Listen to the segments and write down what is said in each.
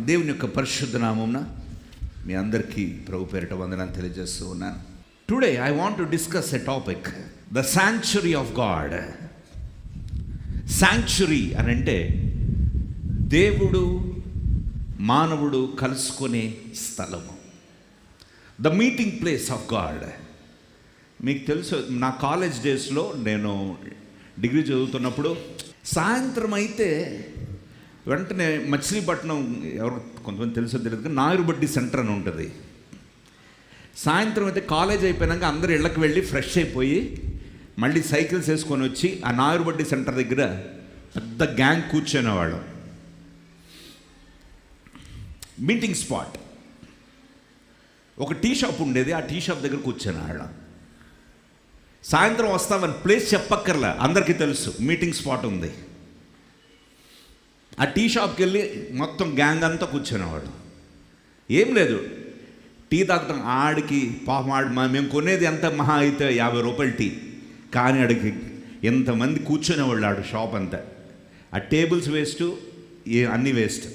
దేవుని యొక్క పరిశుద్ధ నామమున మీ అందరికీ ప్రభు పేరిట వందనాలు తెలియజేస్తూ ఉన్నాను. Today I want to discuss a topic, the sanctuary of God. Sanctuary అని అంటే దేవుడు మానవుడు కలుసుకునే స్థలము, the meeting place of God. మీకు తెలుసు, నా కాలేజ్ డేస్లో నేను డిగ్రీ చదువుతున్నప్పుడు సాయంత్రం అయితే వెంటనే మచిలీపట్నం, ఎవరు కొంతమంది తెలుసో తెలియదు కానీ నాయుడుబడ్డి సెంటర్ అని ఉంటుంది. సాయంత్రం అయితే కాలేజ్ అయిపోయాక అందరూ ఇళ్ళకి వెళ్ళి ఫ్రెష్ అయిపోయి మళ్ళీ సైకిల్స్ వేసుకొని వచ్చి ఆ నాయుడుబడ్డి సెంటర్ దగ్గర పెద్ద గ్యాంగ్ కూర్చునేవాళ్ళం. Meeting spot. ఒక టీ షాప్ ఉండేది, ఆ టీ షాప్ దగ్గర కూర్చునేవాళ్ళం. సాయంత్రం వస్తామని ప్లేస్ చెప్పక్కర్లా, అందరికీ తెలుసు మీటింగ్ స్పాట్ ఉంది. ఆ టీ షాప్కి వెళ్ళి మొత్తం గ్యాంగ్ అంతా కూర్చునేవాడు. ఏం లేదు, టీ తాగటం. ఆడికి పాపం మేము కొనేది ఎంత మహా అయితే 50 రూపాయలు టీ, కానీ ఆడికి ఎంతమంది కూర్చునేవాళ్ళు ఆడు షాప్ అంతా. ఆ టేబుల్స్ వేస్ట్, అన్నీ వేస్ట్.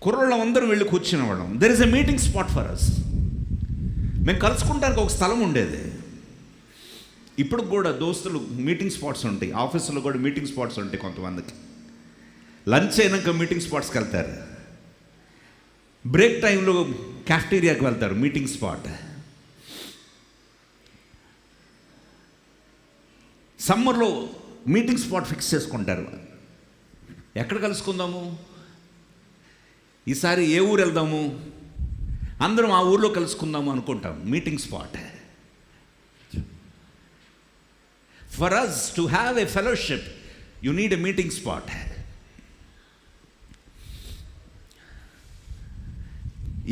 కుర్రోళ్ళం అందరం వెళ్ళి కూర్చునేవాళ్ళం. There is a meeting spot for us. మేము కలుసుకుంటానికి ఒక స్థలం ఉండేది. ఇప్పుడు కూడా దోస్తులు మీటింగ్ స్పాట్స్ ఉంటాయి, ఆఫీసులో కూడా మీటింగ్ స్పాట్స్ ఉంటాయి. కొంతమందికి లంచ్ అయినాక మీటింగ్ స్పాట్స్కి వెళ్తారు, బ్రేక్ టైంలో క్యాఫ్టీరియాకి వెళ్తారు, మీటింగ్ స్పాట్. సమ్మర్లో మీటింగ్ స్పాట్ ఫిక్స్ చేసుకుంటారు. ఎక్కడ కలుసుకుందాము, ఈసారి ఏ ఊరు వెళ్దాము, అందరం ఆ ఊర్లో కలుసుకుందాము అనుకుంటాం. Meeting spot. For us to have a fellowship you need a meeting spot.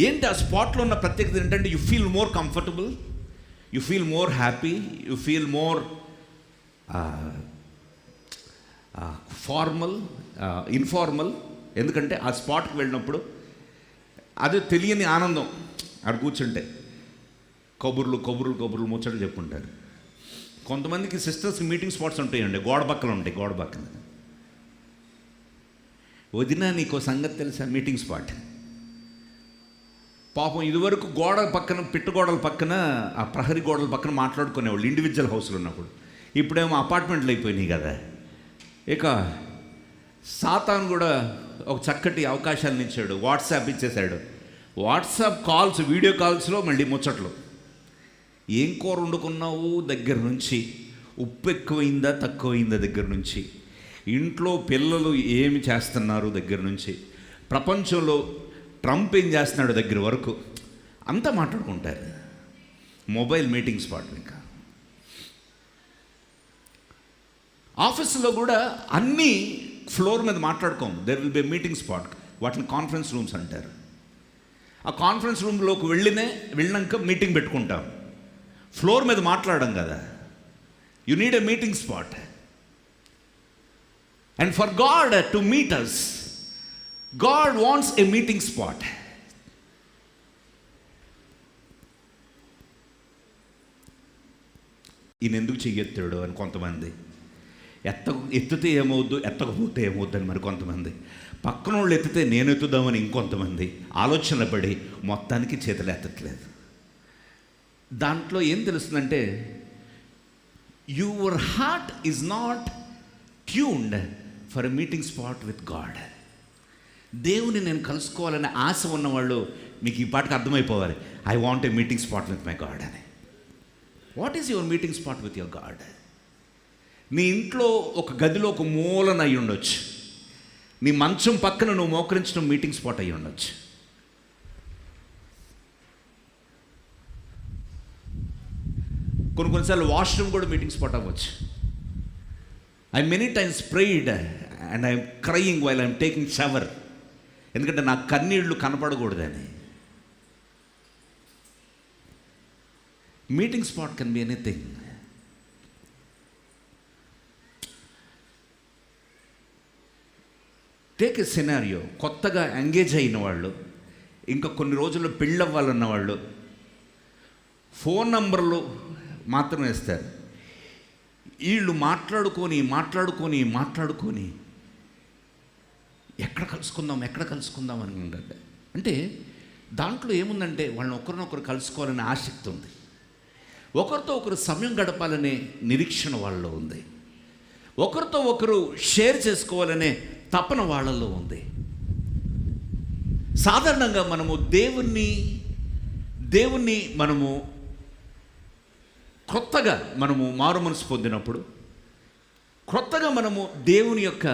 ఏంటి ఆ స్పాట్లో ఉన్న ప్రత్యేకత ఏంటంటే, you feel more comfortable, you feel more happy, you feel more formal, informal. ఎందుకంటే ఆ స్పాట్కి వెళ్ళినప్పుడు అది తెలియని ఆనందం. అక్కడ కూర్చుంటే కబుర్లు ముచ్చట్లు చెప్పుకుంటారు. కొంతమందికి సిస్టర్స్కి మీటింగ్ స్పాట్స్ ఉంటాయండి, గోడ పక్కన ఉంటాయి. గోడ పక్కన వదిన నీకో సంగతి తెలుసా, మీటింగ్ స్పాట్. పాపం ఇదివరకు గోడ పక్కన, పిట్టగోడల పక్కన, ఆ ప్రహరీ గోడల పక్కన మాట్లాడుకునేవాళ్ళు ఇండివిజువల్ హౌస్లో ఉన్నప్పుడు. ఇప్పుడేమో అపార్ట్మెంట్లు అయిపోయినాయి కదా. ఇక సాతాను కూడా ఒక చక్కటి అవకాశాలను ఇచ్చాడు, వాట్సాప్ ఇచ్చేశాడు. వాట్సాప్ కాల్స్, వీడియో కాల్స్లో మళ్ళీ ముచ్చట్లు. ఏం కూర వండుకున్నావు దగ్గర నుంచి, ఉప్పు ఎక్కువైందా తక్కువైందా దగ్గర నుంచి, ఇంట్లో పిల్లలు ఏమి చేస్తున్నారు దగ్గర నుంచి, ప్రపంచంలో ట్రంప్ ఏం చేస్తున్నాడు దగ్గర వరకు అంతా మాట్లాడుకుంటారు. Mobile meeting spot. ఇంకా ఆఫీసులో కూడా అన్నీ ఫ్లోర్ మీద మాట్లాడుకోం. There will be meeting spot. వాటిని కాన్ఫరెన్స్ రూమ్స్ అంటారు. ఆ కాన్ఫరెన్స్ రూమ్లోకి వెళ్ళినాక మీటింగ్ పెట్టుకుంటాం. ఫ్లోర్ మీద మాట్లాడడం కదా. You need a meeting spot. And for God to meet us, God wants a meeting spot. ఈయన ఎందుకు చెయ్యెత్తాడు అని కొంతమంది, ఎత్తితే ఏమవుద్దు, ఎత్తకపోతే ఏమవుద్దు అని మరి కొంతమంది, పక్కన వాళ్ళు ఎత్తితే నేను ఎత్తుదామని ఇంకొంతమంది ఆలోచన పడి మొత్తానికి చేతులు ఎత్తట్లేదు. దాంట్లో ఏం తెలుస్తుందంటే, your heart is not tuned for a meeting spot with God. దేవుని నేను కలుసుకోవాలనే ఆశ ఉన్నవాళ్ళు మీకు ఈ పాటకు అర్థమైపోవాలి. I want a meeting spot with my God అని. What is your meeting spot with your God? నీ ఇంట్లో ఒక గదిలో ఒక మూలన అయి ఉండొచ్చు, నీ మంచం పక్కన నువ్వు మోకరించడం మీటింగ్ స్పాట్ అయి ఉండొచ్చు. కొన్నిసార్లు వాష్రూమ్ కూడా మీటింగ్ స్పాట్ అవ్వచ్చు. I many times prayed and I'm crying while I'm taking shower. ఎందుకంటే నా కన్నీళ్లు కనపడకూడదని. Meeting spot can be anything. Take a scenario. కొత్తగా ఎంగేజ్ అయిన వాళ్ళు, ఇంకా కొన్ని రోజుల్లో పెళ్ళవ్వాలన్న వాళ్ళు ఫోన్ నంబర్లు మాత్రం వేస్తారు. వీళ్ళు మాట్లాడుకొని ఎక్కడ కలుసుకుందాం అని ఉండండి. అంటే దాంట్లో ఏముందంటే వాళ్ళని ఒకరినొకరు కలుసుకోవాలనే ఆసక్తి ఉంది, ఒకరితో ఒకరు సమయం గడపాలనే నిరీక్షణ వాళ్ళలో ఉంది, ఒకరితో ఒకరు షేర్ చేసుకోవాలనే తపన వాళ్ళలో ఉంది. సాధారణంగా మనము దేవుణ్ణి మనము కొత్తగా మారు మనసు పొందినప్పుడు, కొత్తగా మనము దేవుని యొక్క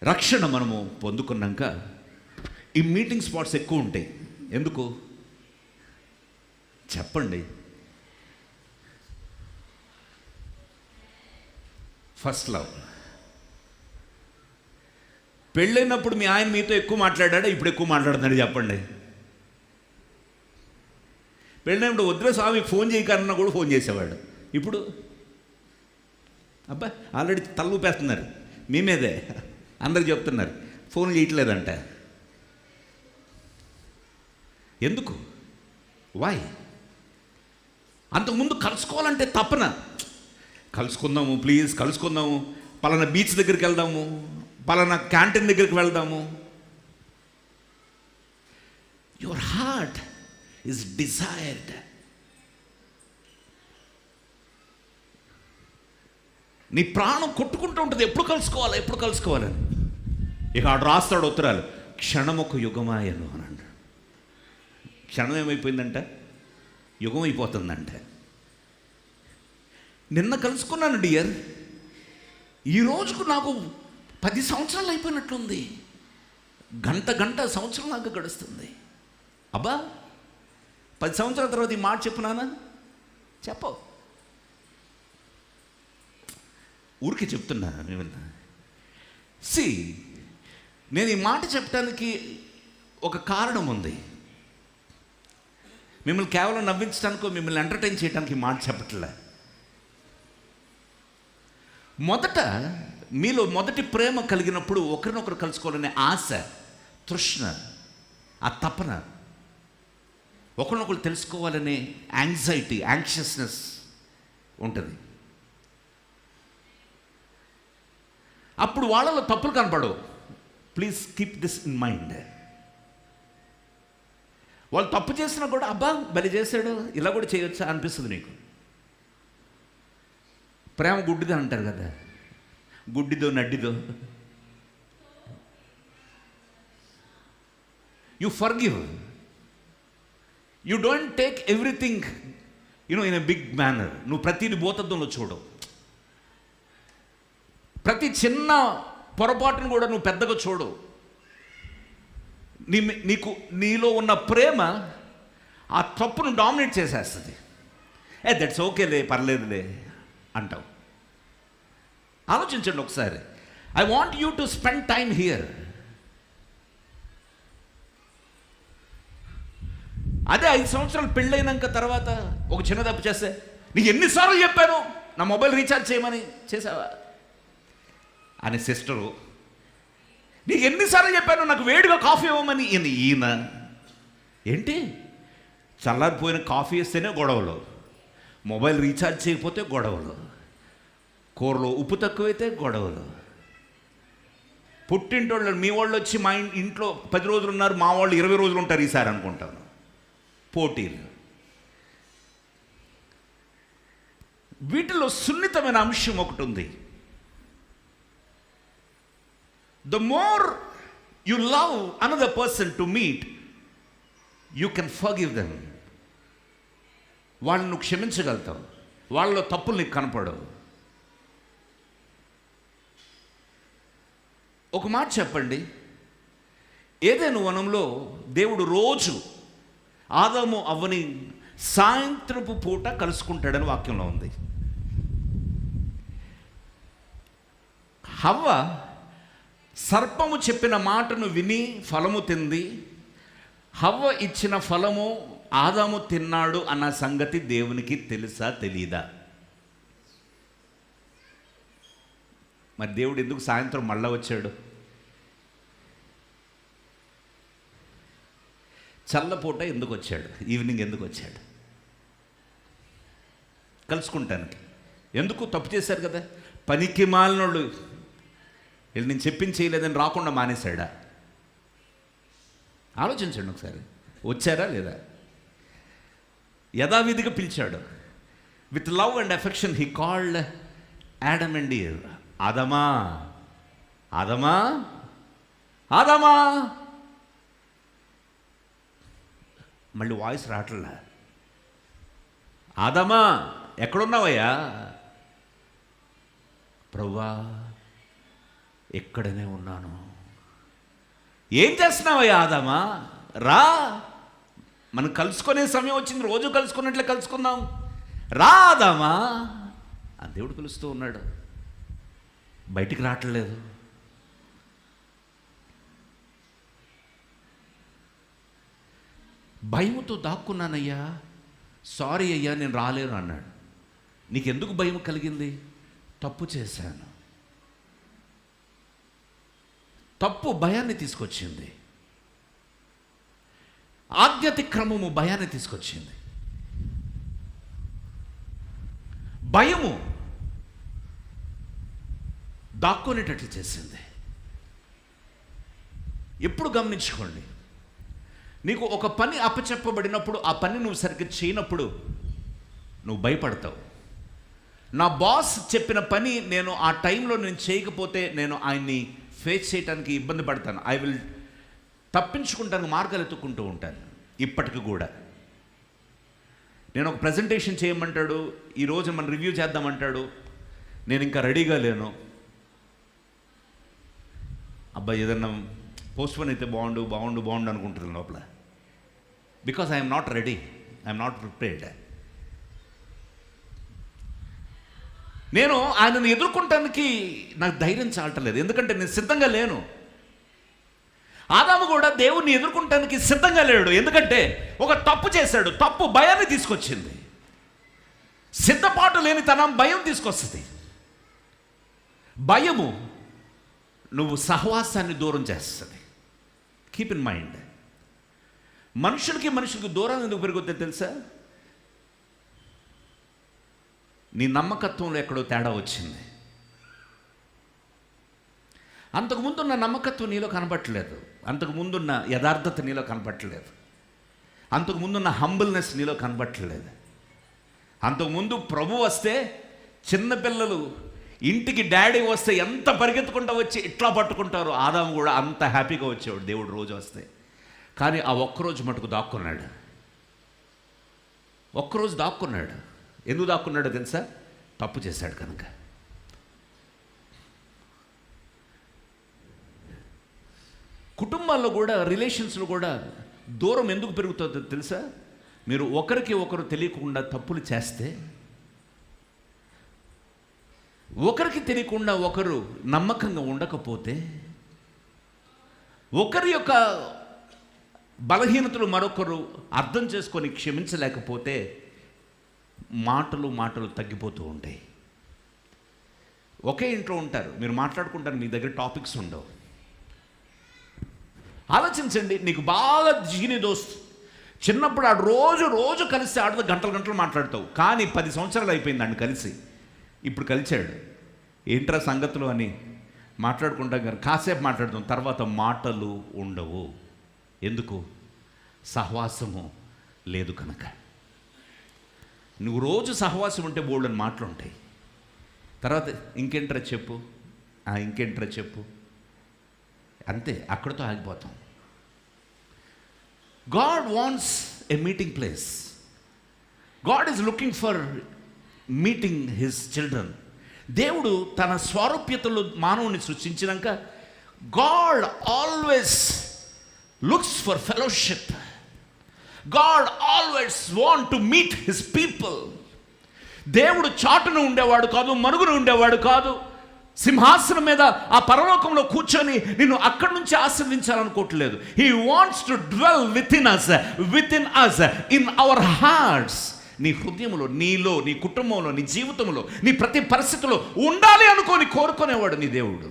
రక్షణ మనము పొందుకున్నాక ఈ మీటింగ్ స్పాట్స్ ఎక్కువ ఉంటాయి. ఎందుకు చెప్పండి? First love. పెళ్ళైనప్పుడు మీ ఆయన మీతో ఎక్కువ మాట్లాడా, ఇప్పుడు ఎక్కువ మాట్లాడుతున్నాడు? చెప్పండి. పెళ్ళైనప్పుడు వద్దులే స్వామి ఫోన్ చేయకన్నా కూడా ఫోన్ చేసేవాడు. ఇప్పుడు అబ్బా ఆల్రెడీ తలూపేస్తున్నారు మీ మీదే, అందరు చెప్తున్నారు ఫోన్ చేయట్లేదంట. ఎందుకు? వై? అంతకుముందు కలుసుకోవాలంటే తపన, కలుసుకుందాము ప్లీజ్, కలుసుకుందాము, పలానా బీచ్ దగ్గరికి వెళ్దాము, పలానా క్యాంటీన్ దగ్గరికి వెళ్దాము. Your heart is desired. నీ ప్రాణం కొట్టుకుంటూ ఉంటుంది ఎప్పుడు కలుసుకోవాలని. ఇక ఆడు రాస్తాడు ఉత్తరాలు, క్షణమొక యుగమాయను అని అంట. క్షణం ఏమైపోయిందంట? యుగం అయిపోతుందంట. నిన్న కలుసుకున్నాను డియర్, ఈ రోజుకు నాకు 10 సంవత్సరాలు అయిపోయినట్లుంది. గంట సంవత్సరం నాకు గడుస్తుంది. అబ్బా 10 సంవత్సరాల తర్వాత ఈ మాట చెప్పునానా? చెప్పవు, ఊరికి చెప్తున్నా. నేను ఈ మాట చెప్పడానికి ఒక కారణం ఉంది. మిమ్మల్ని కేవలం నవ్వించడానికో మిమ్మల్ని ఎంటర్టైన్ చేయడానికి మాట చెప్పట్లే. మీలో మొదటి ప్రేమ కలిగినప్పుడు ఒకరినొకరు కలుసుకోవాలనే ఆశ, తృష్ణ, ఆ తపన, ఒకరినొకరు తెలుసుకోవాలనే యాంగ్షియస్నెస్ ఉంటుంది. అప్పుడు వాళ్ళలో తప్పులు కనపడవు. Please keep this in mind. వాళ్ళు తప్పు చేసినా కూడా అబ్బా బలి చేశాడు, ఇలా కూడా చేయొచ్చా అనిపిస్తుంది నీకు. ప్రేమ గుడ్డిదో అంటారు కదా, గుడ్డిదో నడ్డిదో. You forgive. You don't take everything in a big manner. నువ్వు ప్రతిది భూతత్వంలో చూడవు. ప్రతి చిన్న పొరపాటును కూడా నువ్వు పెద్దగా చూడవు. నీలో ఉన్న ప్రేమ ఆ తప్పును డామినేట్ చేసేస్తుంది. దట్స్ ఓకేలే, పర్లేదులే అంటావు. ఆలోచించండి ఒకసారి. I want you to spend time here. అదే 5 సంవత్సరాలు పెళ్ళైనాక తర్వాత ఒక చిన్న తప్పు చేస్తే, నీకు ఎన్నిసార్లు చెప్పాను నా మొబైల్ రీఛార్జ్ చేయమని, చేసావా అని సిస్టరు, నీకు ఎన్నిసార్లు చెప్పాను నాకు వేడిగా కాఫీ ఇవ్వమని. ఈయన ఏంటి, చల్లారిపోయిన కాఫీ ఇస్తేనే గొడవలు, మొబైల్ రీఛార్జ్ చేయకపోతే గొడవలు, కూరలో ఉప్పు తక్కువైతే గొడవలు. పుట్టింటోళ్ళు మీ వాళ్ళు వచ్చి మా ఇంట్లో 10 రోజులు ఉన్నారు, మా వాళ్ళు 20 రోజులు ఉంటారు ఈసారి అనుకుంటాను. పోటీలు. వీటిలో సున్నితమైన అంశం ఒకటి ఉంది. The more you love another person to meet, you can forgive them. వాళ్ళని నువ్వు క్షమించగలుగుతావు, వాళ్ళలో తప్పులు నీకు కనపడవు. ఒక మాట చెప్పండి, ఏదైనా వనంలో దేవుడు రోజు ఆదాము అవ్వని సాయంత్రపు పూట కలుసుకుంటాడని వాక్యంలో ఉంది. హవ్వ సర్పము చెప్పిన మాటను విని ఫలము తింది. హవ్వ ఇచ్చిన ఫలము ఆదాము తిన్నాడు అన్న సంగతి దేవునికి తెలుసా తెలీదా? మరి దేవుడు ఎందుకు సాయంత్రం మళ్ళా వచ్చాడు? చల్లపూట ఎందుకు వచ్చాడు? ఈవినింగ్ ఎందుకు వచ్చాడు? కలుసుకుంటానికి. ఎందుకు? తప్పు చేశారు కదా, పనికి మాలినోళ్ళు. వీళ్ళు నేను చెప్పించేయలేదని రాకుండా మానేశాడా? ఆలోచించండి ఒకసారి. వచ్చారా లేదా? యథావిధిగా పిలిచాడు. With love and affection he called Adam and Eve. ఆదమా, ఆదమా, ఆదమా. మళ్ళీ వాయిస్ రావట్లా. ఆదమా ఎక్కడున్నావయ్యా? ప్రభువా ఎక్కడనే ఉన్నాను. ఏం చేస్తున్నావయ్యా ఆదమా? రా, మనం కలుసుకునే సమయం వచ్చింది, రోజు కలుసుకున్నట్లే కలుసుకుందాం, రా ఆదమా అని దేవుడు పిలుస్తూ ఉన్నాడు. బయటికి రావట్లేదు. భయముతో దాక్కున్నానయ్యా, సారీ అయ్యా నేను రాలేను అన్నాడు. నీకెందుకు భయం కలిగింది? తప్పు చేశాను. తప్పు భయాన్ని తీసుకొచ్చింది. ఆజ్ఞాతిక్రమము భయాన్ని తీసుకొచ్చింది. భయము దాక్కునేటట్లు చేసింది. ఎప్పుడు గమనించుకోండి, నీకు ఒక పని అప్పచెప్పబడినప్పుడు ఆ పని నువ్వు సరిగ్గా చేయనప్పుడు నువ్వు భయపడతావు. నా బాస్ చెప్పిన పని నేను ఆ టైంలో నేను చేయకపోతే నేను ఆయన్ని ఫేస్ చేయడానికి ఇబ్బంది పడతాను. ఐ విల్ తప్పించుకుంటానికి మార్గాలు ఎత్తుక్కుంటూ ఉంటాను. ఇప్పటికి కూడా నేను ఒక ప్రజెంటేషన్ చేయమంటాడు, ఈరోజు మనం రివ్యూ చేద్దామంటాడు, నేను ఇంకా రెడీగా లేను. అబ్బాయి ఏదన్నా పోస్ట్పోన్ అయితే బాగుండు అనుకుంటున్నాను లోపల. Because I'm not ready, I'm not prepared. నేను ఆయనను ఎదుర్కొనటానికి నాకు ధైర్యం చాలటలేదు, ఎందుకంటే నేను సిద్ధంగా లేను. ఆదాము కూడా దేవుణ్ణి ఎదుర్కొనటానికి సిద్ధంగా లేడు, ఎందుకంటే ఒక తప్పు చేశాడు. తప్పు భయాన్ని తీసుకొచ్చింది. సిద్ధపాటు లేని తనం భయం తీసుకొస్తుంది. భయము నువ్వు సహవాసాన్ని దూరం చేస్తుంది. Keep in mind. మనుషులకి దూరం ఎందుకు పెరుగుతుందో తెలుసా? నీ నమ్మకత్వంలో ఎక్కడో తేడా వచ్చింది. అంతకుముందున్న నమ్మకత్వం నీలో కనపట్టలేదు, అంతకుముందున్న యథార్థత నీలో కనపట్టలేదు, అంతకుముందున్న హంబుల్నెస్ నీలో కనపట్టలేదు. అంతకుముందు ప్రభు వస్తే చిన్నపిల్లలు ఇంటికి డాడీ వస్తే ఎంత పరిగెత్తుకుంటూ వచ్చి ఇట్లా పట్టుకుంటారు, ఆదాము కూడా అంత హ్యాపీగా వచ్చేవాడు దేవుడు రోజు వస్తే. కానీ ఆ ఒక్కరోజు మటుకు దాక్కున్నాడు. ఒక్కరోజు దాక్కున్నాడు. ఎందుకు దాక్కున్నాడో తెలుసా? తప్పు చేశాడు కనుక. కుటుంబాల్లో కూడా, రిలేషన్స్లో కూడా దూరం ఎందుకు పెరుగుతుందో తెలుసా? మీరు ఒకరికి ఒకరు తెలియకుండా తప్పులు చేస్తే, ఒకరికి తెలియకుండా ఒకరు నమ్మకంగా ఉండకపోతే, ఒకరి యొక్క బలహీనతలు మరొకరు అర్థం చేసుకొని క్షమించలేకపోతే మాటలు తగ్గిపోతూ ఉంటాయి. ఒకే ఇంట్లో ఉంటారు, మీరు మాట్లాడుకుంటారు, మీ దగ్గర టాపిక్స్ ఉండవు. ఆలోచించండి, నీకు బాగా జిగిని దోస్త్, చిన్నప్పుడు ఆడు రోజు కలిసి ఆడతో గంటలు మాట్లాడతావు. కానీ 10 సంవత్సరాలు అయిపోయింది ఆడిని కలిసి, ఇప్పుడు కలిశాడు, ఏంట్రా సంగతులు అని మాట్లాడుకుంటాం కానీ కాసేపు మాట్లాడతాం, తర్వాత మాటలు ఉండవు. ఎందుకు? సహవాసము లేదు కనుక. నువ్వు రోజు సహవాసం ఉంటే బోల్డని మాటలు ఉంటాయి. తర్వాత ఇంకేంట్రా చెప్పు, ఇంకేంట్రా చెప్పు, అంతే, అక్కడితో ఆగిపోతాం. God wants a meeting place. God is looking for meeting his children. దేవుడు తన స్వారూప్యతలో మానవుని సృష్టించినాక God always looks for fellowship. God always want to meet his people. దేవుడు చాటును ఉండేవాడు కాదు, మరుగున ఉండేవాడు కాదు. సింహాసనం మీద ఆ పరలోకంలో కూర్చొని నిన్ను అక్కడి నుంచి ఆశీర్వదించాలనుకోవట్లేదు. He wants to dwell with in us in our hearts. నీ హృదయంలో, నీలో, నీ కుటుంబంలో, నీ జీవితంలో, నీ ప్రతి పరిస్థితిలో ఉండాలి అనుకొని కోరుకునేవాడు నీ దేవుడు.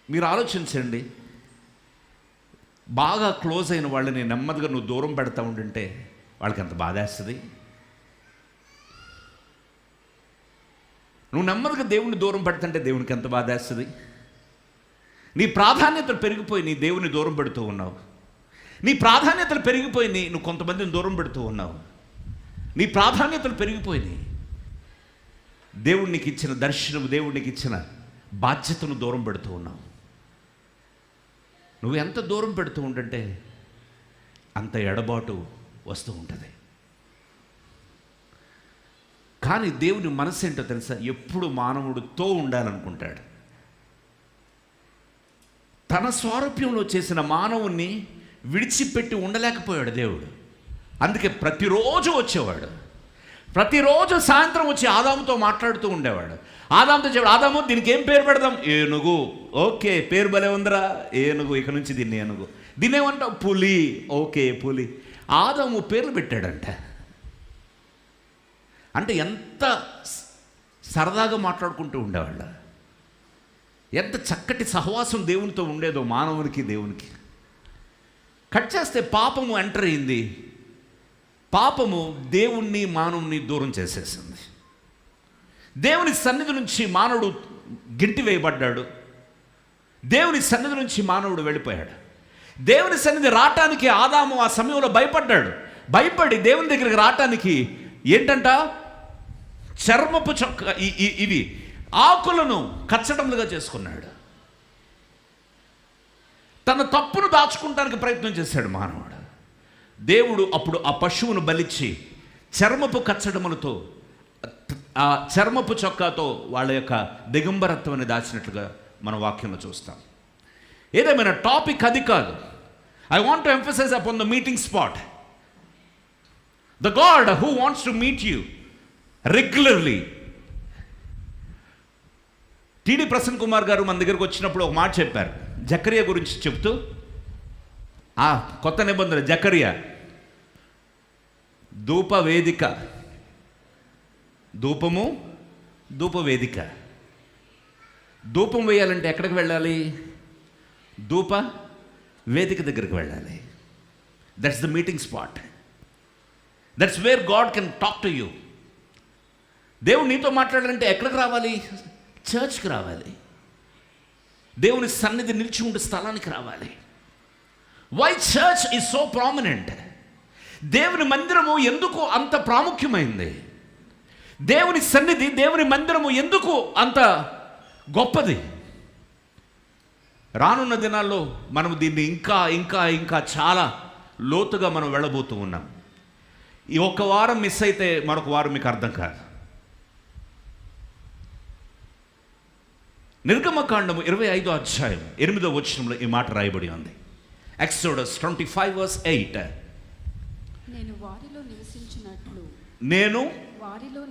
మీరు ఆలోచించండి, బాగా క్లోజ్ అయిన వాళ్ళని నెమ్మదిగా నువ్వు దూరం పెడతా ఉంటుంటే వాళ్ళకి ఎంత బాధేస్తుంది. నువ్వు నెమ్మదిగా దేవుని దూరం పెడుతుంటే దేవునికి ఎంత బాధేస్తుంది. నీ ప్రాధాన్యతలు పెరిగిపోయి నీ దేవుని దూరం పెడుతూ ఉన్నావు. నీ ప్రాధాన్యతలు పెరిగిపోయి నువ్వు కొంతమందిని దూరం పెడుతూ ఉన్నావు. నీ ప్రాధాన్యతలు పెరిగిపోయినాయి. దేవుడు నీకు ఇచ్చిన దర్శనం, దేవుడు నీకు ఇచ్చిన బాధ్యతను దూరం పెడుతూ ఉన్నావు. నువ్వు ఎంత దూరం పెడుతూ ఉంటుంటే అంత ఎడబాటు వస్తూ ఉంటుంది. కానీ దేవుని మనసు ఏంటో తెలుసా? ఎప్పుడు మానవుడితో ఉండాలనుకుంటాడు. తన స్వారూప్యంలో చేసిన మానవుణ్ణి విడిచిపెట్టి ఉండలేకపోయాడు దేవుడు. అందుకే ప్రతిరోజు వచ్చేవాడు. ప్రతిరోజు సాయంత్రం వచ్చి ఆదాముతో మాట్లాడుతూ ఉండేవాడు. ఆదాముతో చెప్పాడు, ఆదాము దీనికి ఏం పేరు పెడదాం? ఏనుగు. ఓకే, పేరు భలే ఉందిరా, ఏనుగు. ఇక నుంచి దీన్ని ఏనుగు. దీన్ని ఏమంటావు? పులి. ఓకే, పులి. ఆదాము పేర్లు పెట్టాడంట. అంటే ఎంత సరదాగా మాట్లాడుకుంటూ ఉండేవాళ్ళు, ఎంత చక్కటి సహవాసం దేవునితో ఉండేదో మానవునికి దేవునికి. కట్ చేస్తే పాపము ఎంటర్ అయింది. పాపము దేవుణ్ణి మానవుని దూరం చేసేసింది. దేవుని సన్నిధి నుంచి మానవుడు గింటి వేయబడ్డాడు. దేవుని సన్నిధి నుంచి మానవుడు వెళ్ళిపోయాడు. దేవుని సన్నిధి రావటానికి ఆదాము ఆ సమయంలో భయపడ్డాడు. భయపడి దేవుని దగ్గరికి రావటానికి ఏంటంట, చర్మపు చొక్క ఇవి ఆకులను కచ్చడములుగా చేసుకున్నాడు. తన తప్పును దాచుకుంటానికి ప్రయత్నం చేశాడు మానవుడు. దేవుడు అప్పుడు ఆ పశువును బలిచ్చి చర్మపు కచ్చడములతో, ఆ చర్మపు చొక్కాతో వాళ్ళ యొక్క దిగంబరత్వాన్ని దాచినట్లుగా మన వాక్యంలో చూస్తాం. ఏదేమైనా టాపిక్ అది కాదు. I want to emphasize upon the meeting spot. The God who wants to meet you regularly. TD Prasanna Kumar garu మన దగ్గరకు వచ్చినప్పుడు ఒక మాట చెప్పారు జకరియా గురించి చెప్తూ. ఆ కొత్త నిబంధన జకరియా ధూపవేదిక, ధూపము ధూపవేదిక. ధూపం వేయాలంటే ఎక్కడికి వెళ్ళాలి? ధూప వేదిక దగ్గరికి వెళ్ళాలి. That's the meeting spot. That's where God can talk to you. దేవుడు నీతో మాట్లాడాలంటే ఎక్కడికి రావాలి? చర్చ్కి రావాలి. దేవుని సన్నిధి నిలిచి ఉండే స్థలానికి రావాలి. Why church is so prominent? దేవుని మందిరము ఎందుకు అంత ప్రాముఖ్యమైంది? దేవుని సన్నిధి, దేవుని మందిరము ఎందుకు అంత గొప్పది? రానున్న దినాల్లో మనం దీన్ని ఇంకా ఇంకా ఇంకా చాలా లోతుగా మనం వెళ్ళబోతూ ఉన్నాం. ఈ ఒక్క వారం మిస్ అయితే మరొక వారం మీకు అర్థం కాదు. నిర్గమకాండము 25వ అధ్యాయం 8వ వచనంలో ఈ మాట రాయబడి ఉంది. ఎక్సోడస్ 25:8. నేను వారిలో నివసించినట్లు, నేను వారిలో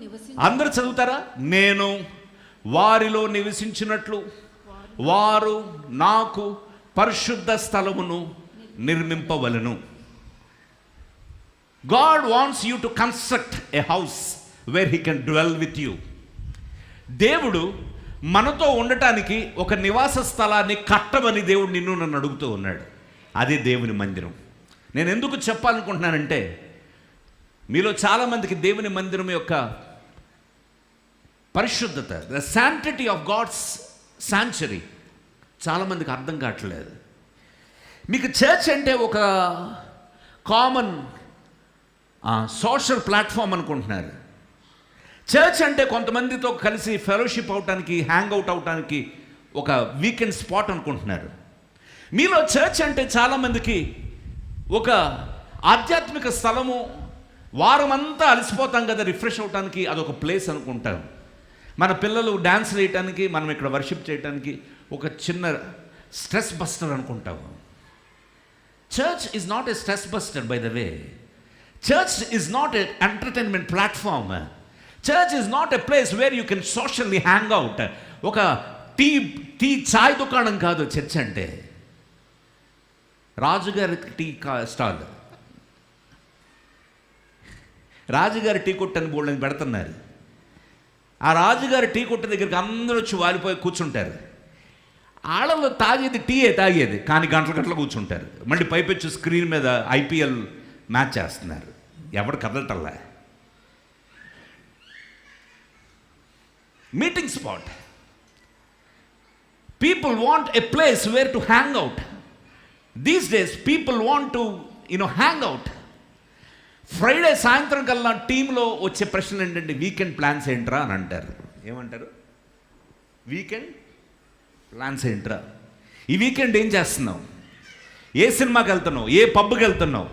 అందరూ చదువుతారా? నేను వారిలో నివసించినట్లు వారు నాకు పరిశుద్ధ స్థలమును నిర్మింపవలెను. God wants you to construct a house where he can dwell with you. దేవుడు మనతో ఉండటానికి ఒక నివాస స్థలాన్ని కట్టమని దేవుడు నిన్ను నన్ను అడుగుతూ ఉన్నాడు. అదే దేవుని మందిరం. నేను ఎందుకు చెప్పాలనుకుంటున్నానంటే, మీలో చాలామందికి దేవుని మందిరం యొక్క పరిశుద్ధత, the sanctity of God's sanctuary చాలామందికి అర్థం కావట్లేదు. మీకు చర్చ్ అంటే ఒక కామన్ సోషల్ ప్లాట్ఫామ్ అనుకుంటున్నారు. చర్చ్ అంటే కొంతమందితో కలిసి ఫెలోషిప్ అవటానికి, హ్యాంగ్ అవుట్ అవటానికి ఒక వీకెండ్ స్పాట్ అనుకుంటున్నారు. మీలో చర్చ్ అంటే చాలామందికి ఒక ఆధ్యాత్మిక స్థలము, వారమంతా అలసిపోతాం కదా, రిఫ్రెష్ అవటానికి అదొక ప్లేస్ అనుకుంటాం. మన పిల్లలు డ్యాన్స్ వేయటానికి, మనం ఇక్కడ వర్షిప్ చేయటానికి ఒక చిన్న స్ట్రెస్ బస్టర్ అనుకుంటాము. Church is not a stress buster, by the way. Church is not a entertainment platform. Church is not a place where you can socially hang out. ఒక టీ చాయ్ దుకాణం కాదు చర్చ్ అంటే. రాజుగారి tea stall, రాజుగారి tea కొట్టు అని బోల్డని పెడుతున్నారు. ఆ రాజుగారి టీ కొట్టు దగ్గరికి అందరూ వచ్చి వాలిపోయి కూర్చుంటారు. ఆడలో తాగేది టీయే తాగేది, కానీ గంటల గంటలు కూర్చుంటారు. మళ్ళీ పైపెచ్చు స్క్రీన్ మీద IPL మ్యాచ్ చేస్తున్నారు. ఎవడు కదలటల్లా. Meeting spot. People want a place where to hang out. These days people want to hang out. Friday సాయంత్రం కల్లా టీంలో వచ్చే ప్రశ్నలు ఏంటంటే, వీకెండ్ ప్లాన్స్ ఏంట్రా అని అంటారు. ఏమంటారు? వీకెండ్ ప్లాన్స్ ఏంట్రా? ఈ వీకెండ్ ఏం చేస్తున్నావు? ఏ సినిమాకి వెళ్తున్నావు? ఏ పబ్కి వెళ్తున్నావు?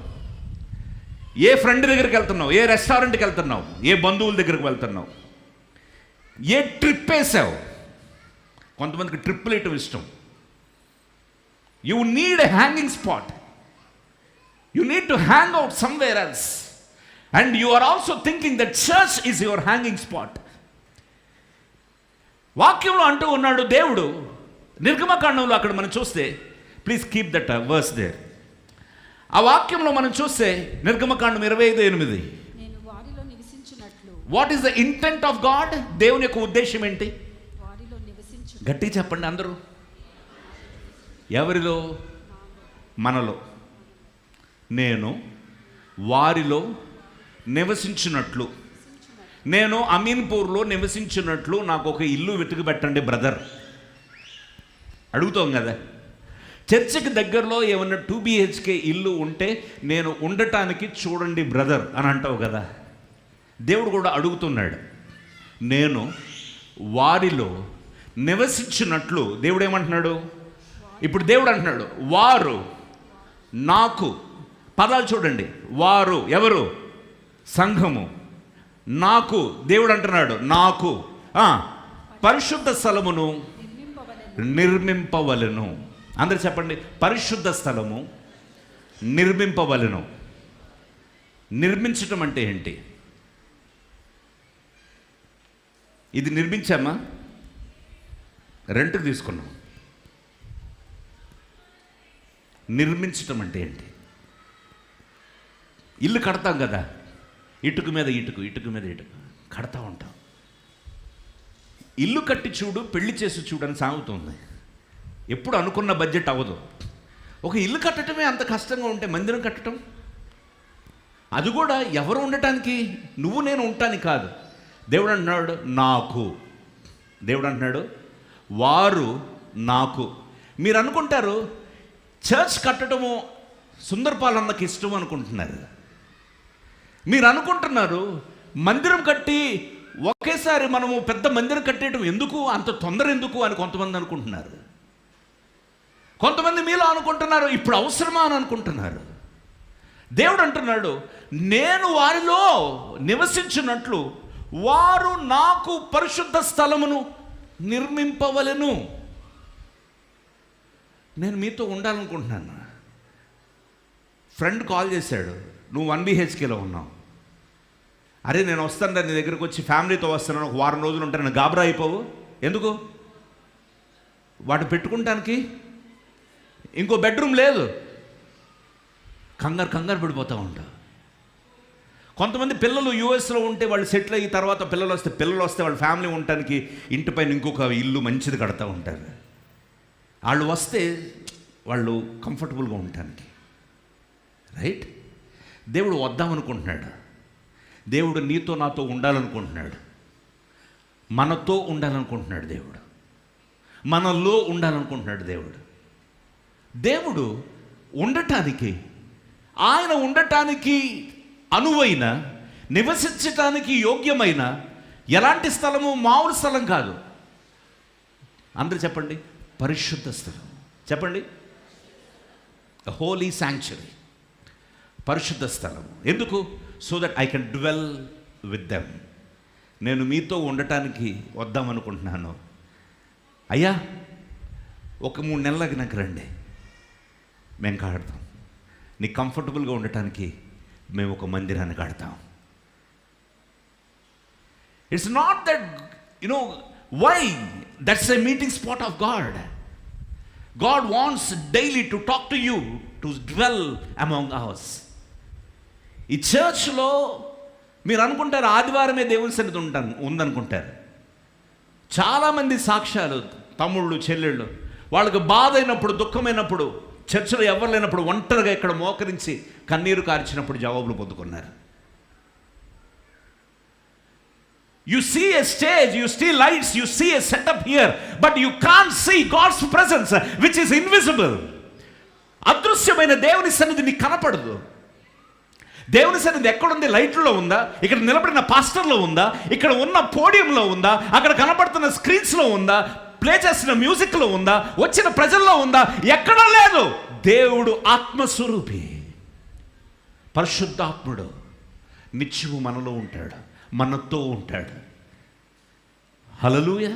ఏ ఫ్రెండ్ దగ్గరికి వెళ్తున్నావు? ఏ రెస్టారెంట్కి వెళ్తున్నావు? ఏ బంధువుల దగ్గరికి వెళ్తున్నావు? ఏ ట్రిప్ వేసావు? కొంతమందికి ట్రిప్పులు వేయటం ఇష్టం. You need a hanging spot. You need to hang out somewhere else. And you are also thinking that church is your hanging spot. వాక్యంలో అంటూ ఉన్నాడు దేవుడు నిర్గమకాండంలో. అక్కడ మనం చూస్తే, please keep that verse there. ఆ వాక్యంలో మనం చూస్తే నిర్గమకాండం 25:8. నేను వారిలో నివసించున్నట్లు. What is the intent of God? దేవుని యొక్క ఉద్దేశం ఏంటి? వారిలో నివసించు. గట్టిగా చెప్పండి అందరూ. ఎవరిలో? మనలో. నేను వారిలో నివసించినట్లు, నేను అమీన్పూర్లో నివసించినట్లు నాకు ఒక ఇల్లు వెతికి పెట్టండి బ్రదర్. అడుగుతాం కదా. చర్చికి దగ్గరలో ఏమన్నా 2 BHK ఇల్లు ఉంటే నేను ఉండటానికి చూడండి బ్రదర్ అని అంటావు కదా. దేవుడు కూడా అడుగుతున్నాడు, నేను వారిలో నివసించినట్లు. దేవుడు ఏమంటున్నాడు? ఇప్పుడు దేవుడు అంటున్నాడు, వారు నాకు. పదాలు చూడండి. వారు ఎవరు? సంఘము. నాకు. దేవుడు అంటున్నాడు, నాకు పరిశుద్ధ స్థలమును నిర్మింపవలెను. అందరు చెప్పండి, పరిశుద్ధ స్థలము నిర్మింపవలెను. నిర్మించటం అంటే ఏంటి? ఇది నిర్మించామా? రెంట్కి తీసుకున్నాం. నిర్మించటం అంటే ఏంటి? ఇల్లు కడతాం కదా, ఇటుకు మీద ఇటుకు, ఇటుకు మీద ఇటుకు కడతా ఉంటాం. ఇల్లు కట్టి చూడు, పెళ్లి చేసి చూడు అని సాగుతుంది. ఎప్పుడు అనుకున్న బడ్జెట్ అవ్వదు. ఒక ఇల్లు కట్టడమే అంత కష్టంగా ఉంటే మందిరం కట్టడం, అది కూడా ఎవరు ఉండటానికి? నువ్వు నేను ఉండటానికి కాదు. దేవుడు అంటున్నాడు నాకు. దేవుడు అంటున్నాడు వారు నాకు. మీరు అనుకుంటారు చర్చ్ కట్టడము సుందరపాలన్నకి ఇష్టం అనుకుంటున్నారు. మీరు అనుకుంటున్నారు మందిరం కట్టి ఒకేసారి మనము పెద్ద మందిరం కట్టేయడం ఎందుకు, అంత తొందర ఎందుకు అని కొంతమంది అనుకుంటున్నారు. కొంతమంది మీలో అనుకుంటున్నారు ఇప్పుడు అవసరమా అని అనుకుంటున్నారు. దేవుడు అంటున్నాడు, నేను వారిలో నివసించినట్లు వారు నాకు పరిశుద్ధ స్థలమును నిర్మింపవలెను. నేను మీతో ఉండాలనుకుంటున్నాను. ఫ్రెండ్ కాల్ చేశాడు, నువ్వు 1 BHKలో ఉన్నావు. అరే నేను వస్తాను, నీ దగ్గరకు వచ్చి ఫ్యామిలీతో వస్తున్నాను, ఒక వారం రోజులు ఉంటాను. నేను గాబరా అయిపోవు. ఎందుకు? వాడు పెట్టుకుంటానికి ఇంకో బెడ్రూమ్ లేదు. కంగారు పడిపోతూ ఉంటావు. కొంతమంది పిల్లలు యూఎస్లో ఉంటే వాళ్ళు సెటిల్ అయిన తర్వాత పిల్లలు వస్తే వాళ్ళ ఫ్యామిలీ ఉండటానికి ఇంటిపైన ఇంకొక ఇల్లు మంచిది కడతా ఉంటారు. వాళ్ళు వస్తే వాళ్ళు కంఫర్టబుల్గా ఉండటానికి. రైట్? దేవుడు వద్దామనుకుంటున్నాడు. దేవుడు నీతో నాతో ఉండాలనుకుంటున్నాడు. మనతో ఉండాలనుకుంటున్నాడు దేవుడు. మనలో ఉండాలనుకుంటున్నాడు దేవుడు. దేవుడు ఉండటానికి, ఆయన ఉండటానికి అనువైన, నివసించటానికి యోగ్యమైన ఎలాంటి స్థలము మామూలు స్థలం కాదు. అందరూ చెప్పండి, పరిశుద్ధ స్థలం. చెప్పండి, హోలీ శాంక్చురీ, పరిశుద్ధ స్థలం. ఎందుకు? So that I can dwell with them. నేను మీతో ఉండటానికి వద్దామనుకుంటున్నాను. అయ్యా ఒక 3 నెలలకి నాకు రండి, మేము కడతాం. నీకు కంఫర్టబుల్గా ఉండటానికి మేము ఒక మందిరాన్ని కడతాం. It's not that why that's a meeting spot of God. God wants daily to talk to you, to dwell among ours. ఈ చర్చ్లో మీరు అనుకుంటారు ఆదివారమే దేవుని సన్నిధి ఉందనుకుంటారు. చాలామంది సాక్ష్యాలు, తమ్ముళ్ళు చెల్లెళ్ళు, వాళ్ళకి బాధ అయినప్పుడు, దుఃఖమైనప్పుడు, చర్చలో ఎవరు లేనప్పుడు ఒంటరిగా ఇక్కడ మోకరించి కన్నీరు కార్చినప్పుడు జవాబులు పొందుకున్నారు. You see a stage, you see lights, you see a setup here, but you can't see God's presence, which is invisible. అదృశ్యమైన దేవుని సన్నిధి నీకు కనపడదు. దేవుని సన్నిధి ఎక్కడుంది? లైట్లో ఉందా? ఇక్కడ నిలబడిన పాస్టర్లో ఉందా? ఇక్కడ ఉన్న పోడియంలో ఉందా? అక్కడ కనపడుతున్న స్క్రీన్స్లో ఉందా? ప్లే చేసిన మ్యూజిక్లో ఉందా? వచ్చిన ప్రజల్లో ఉందా? ఎక్కడా లేదు. దేవుడు ఆత్మస్వరూపి, పరిశుద్ధాత్ముడు నిత్యము మనలో ఉంటాడు, మనతో ఉంటాడు. Hallelujah.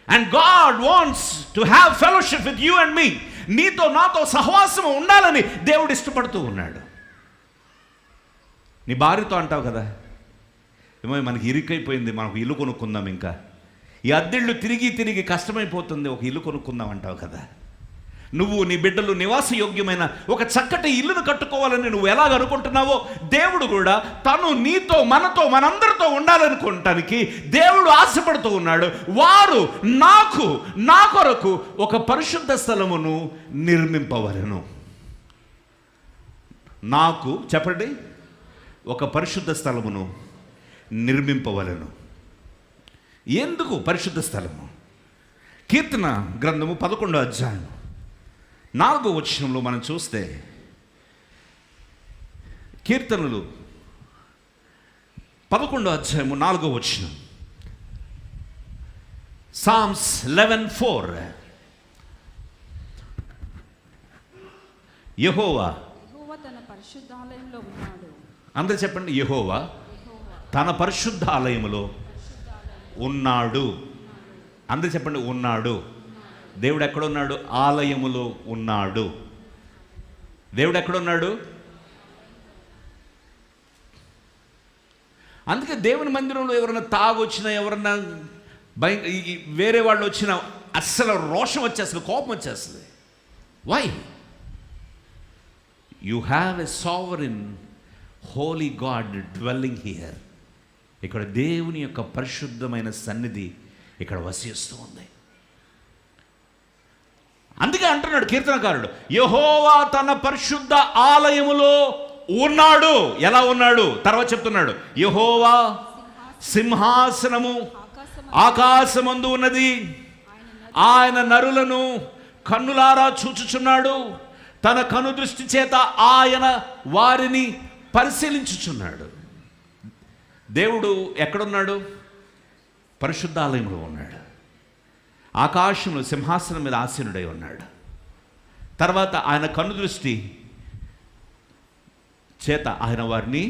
And God wants to have fellowship with you and me. నీతో నాతో సహవాసం ఉండాలని దేవుడు ఇష్టపడుతూ ఉన్నాడు. నీ భార్యతో అంటావు కదా, ఏమో మనకి ఇరుకైపోయింది, మనకు ఇల్లు కొనుక్కుందాం, ఇంకా ఈ అద్దెళ్ళు తిరిగి తిరిగి కష్టమైపోతుంది, ఒక ఇల్లు కొనుక్కుందాం అంటావు కదా. నువ్వు నీ బిడ్డలు నివాసయోగ్యమైన ఒక చక్కటి ఇల్లును కట్టుకోవాలని నువ్వు ఎలాగ అనుకుంటున్నావో, దేవుడు కూడా తను నీతో మనతో మనందరితో ఉండాలనుకోవటానికి దేవుడు ఆశపడుతూ ఉన్నాడు. వారు నా కొరకు ఒక పరిశుద్ధ స్థలమును నిర్మింపవలెను. నాకు చెప్పండి, ఒక పరిశుద్ధ స్థలమును నిర్మింపవలెను. ఎందుకు పరిశుద్ధ స్థలము? కీర్తన గ్రంథము 11వ అధ్యాయం 4వ వచనంలో మనం చూస్తే, కీర్తనలు 11వ అధ్యాయము 4వ వచనం, Psalms 11:4, యెహోవా తన పరిశుద్ధాలయంలో ఉన్నాడు. అందరూ చెప్పండి, యెహోవా తన పరిశుద్ధ ఆలయములో ఉన్నాడు. అందరూ చెప్పండి, ఉన్నాడు. దేవుడు ఎక్కడున్నాడు? ఆలయములో ఉన్నాడు. దేవుడు ఎక్కడున్నాడు? అందుకే దేవుని మందిరంలో ఎవరైనా తాగొచ్చినా, ఎవరన్నా వేరే వాళ్ళు వచ్చినా అస్సలు రోషం వచ్చేస్తుంది, కోపం వచ్చేస్తుంది. Why? You have a sovereign holy God dwelling here. ఇక్కడ దేవుని యొక్క పరిశుద్ధమైన సన్నిధి ఇక్కడ వసిస్తూ ఉంది. అందుకే అంటున్నాడు కీర్తనకారుడు, యెహోవా తన పరిశుద్ధ ఆలయములో ఉన్నాడు. ఎలా ఉన్నాడు? తర్వాత చెప్తున్నాడు, యెహోవా సింహాసనము ఆకాశమందు ఉన్నది, ఆయన నరులను కన్నులారా చూచుచున్నాడు, తన కనుదృష్టి చేత ఆయన వారిని పరిశీలించుచున్నాడు. దేవుడు ఎక్కడున్నాడు? పరిశుద్ధాలయంలో ఉన్నాడు. ఆకాశంలో సింహాసనం మీద ఆసీనుడై ఉన్నాడు. తర్వాత ఆయన కనుదృష్టి చేత ఆయన వారిని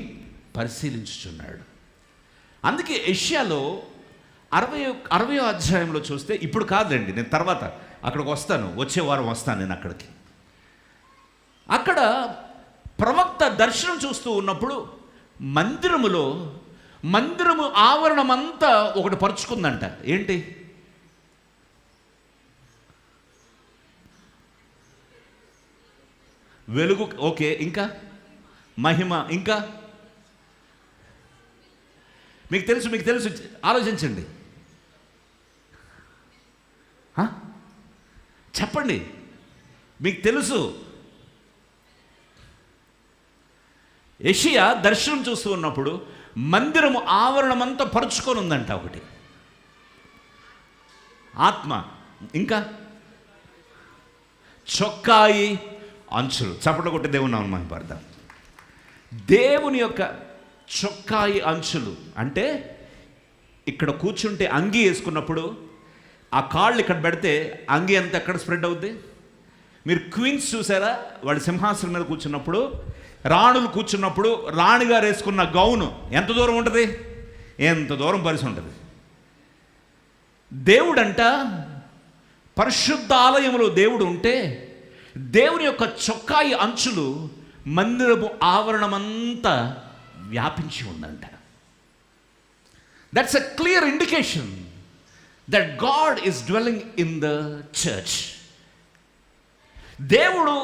పరిశీలించుచున్నాడు. అందుకే యెషయాలో 60వ అధ్యాయంలో చూస్తే, ఇప్పుడు కాదండి, నేను తర్వాత అక్కడికి వస్తాను, వచ్చే వారం వస్తాను నేను అక్కడికి. అక్కడ ప్రవక్త దర్శనం చూస్తూ ఉన్నప్పుడు మందిరము ఆవరణమంతా ఒకటి పరుచుకుందంట. ఏంటి? వెలుగు. ఓకే, ఇంకా మహిమ, ఇంకా మీకు తెలుసు ఆలోచించండి, చెప్పండి, మీకు తెలుసు. యెషయా దర్శనం చూస్తూ ఉన్నప్పుడు మందిరము ఆవరణమంతా పరుచుకొని ఉందంట ఒకటి, ఆత్మ, ఇంకా చొక్కాయి అంచులు. చప్పట్లు కొట్టి దేవుని నామమున మహిమపడదాం. దేవుని యొక్క చొక్కాయి అంచులు అంటే, ఇక్కడ కూర్చుంటే అంగీ వేసుకున్నప్పుడు ఆ కాళ్ళు ఇక్కడ పెడితే అంగీ అంతా ఎక్కడ స్ప్రెడ్ అవుద్ది? మీరు క్వీన్స్ చూసారా? వాడి సింహాసనం మీద కూర్చున్నప్పుడు, రాణులు కూర్చున్నప్పుడు రాణిగారు వేసుకున్న గౌను ఎంత దూరం ఉంటుంది? ఎంత దూరం పరిసి ఉంటుంది. దేవుడంట పరిశుద్ధ ఆలయంలో దేవుడు ఉంటే, దేవుని యొక్క చొక్కాయి అంచులు మందిరపు ఆవరణమంతా వ్యాపించి ఉందంట. That's a clear indication that God is dwelling in the church. దేవుడు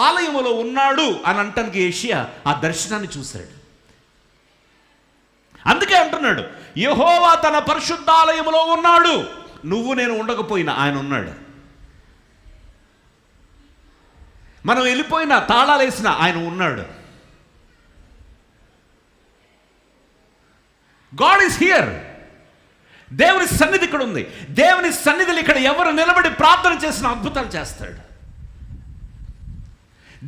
ఆలయములో ఉన్నాడు అని అంటానికి యెషయా ఆ దర్శనాన్ని చూశాడు. అందుకే అంటున్నాడు, యెహోవా తన పరిశుద్ధాలయములో ఉన్నాడు. నువ్వు నేను ఉండకపోయినా ఆయన ఉన్నాడు. మనం వెళ్ళిపోయినా, తాళాలు వేసినా ఆయన ఉన్నాడు. God is here. దేవుని సన్నిధి ఇక్కడ ఉంది. దేవుని సన్నిధిలో ఇక్కడ ఎవరు నిలబడి ప్రార్థన చేసిన అద్భుతాలు చేస్తాడు.